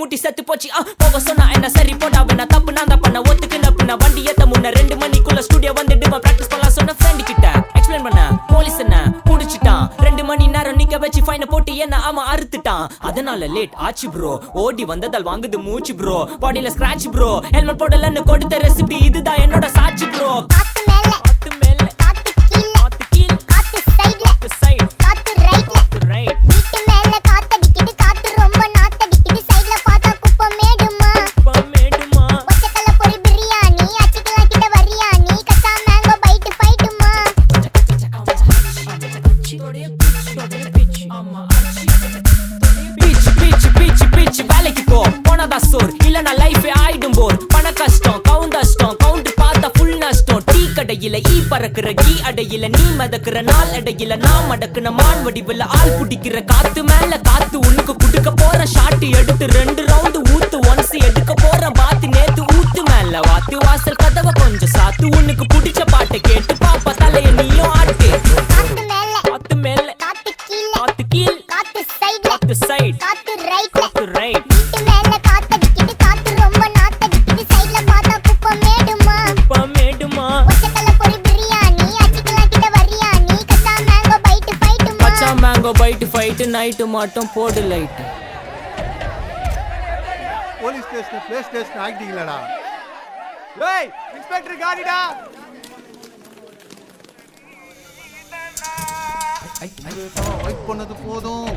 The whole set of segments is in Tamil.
ஊட்டி செத்து போச்சு போக சொன்னா என்ன சரி போடா வேணா தப்பு நான் தான் பண்ண ஒத்துக்குன பின்ன வண்டி ஏத்த முன்ன 2 மணிக்குள்ள ஸ்டுடியோ வந்துட்டு பிராக்டிஸ் பண்ணலாம் சொன்ன ஃப்ரெண்ட் கிட்ட எக்ஸ்பிளைன் பண்ண போலீஸ் என்ன புடிச்சிட்டான் 2 மணி நேரம் நிக்க வச்சு ஃபைனை போட்டு என்ன ஆமா அறுத்துட்டான் அதனால லேட் ஆச்சு ப்ரோ ஓடி வந்ததால் வாங்குது மூச்சு ப்ரோ பாடியில ஸ்கிராட்ச் ப்ரோ ஹெல்மெட் போடலன்னு கொடுத்த ரெசிபி இதுதான் என்னோட சாட்சி ப்ரோ வேலைக்கு போ போனதா சோர் இல்லனா லைஃபே ஆயிடும் போர் பண கஷ்டம் கவுண்டஸ்டம் கவுண்ட் பார்த்தா ஃபுல் நஷ்டம் டீ கடையில ஈ பறக்குற கீ அடையில நீ மதக்குற நாள் அடையில நான் மடக்குன மான் வடிவில் ஆள் புடிக்கிற காத்து மேல காத்து உனக்கு குடுக்க போற ஷாட் எடுத்து 2 ரவுண்டு ஊத்து ஒன்ஸ் எடுக்க போற பாத்து நேத்து ஊத்து மேல வாத்து வாசல் கதவை கொஞ்சம் சாத்து உனக்கு பிடிச்ச பாட்டை கேட்டு பாப்பா தலைய நீயும் ஆட்டு காத்து மேல காத்து கீழ் காத்து சைடு காத்து ரைட் வீட்டு மேல காத்தடிக்குது காத்து ரொம்ப நாத்தடிக்குது சைடுல பார்த்தா குப்பமேடுமா ஒச்சக்கல்ல பொரி பிரியாணி அச்சிக்கலாம் கிட்ட வரியா நீ கச்சா மேங்கோ பைட் ஃபைட் நைட் மட்டும் போடு light police station play station ஆகிட்டீங்களடா ஏய் இன்ஸ்பெக்டர் காடிடா வெயிட் பண்ணது போதும்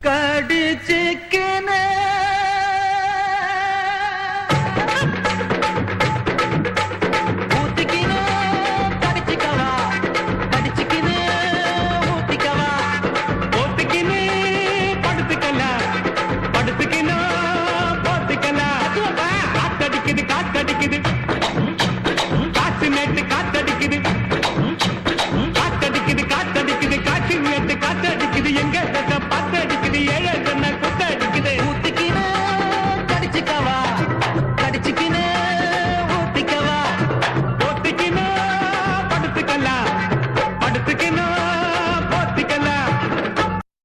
கடிச்சிக்கன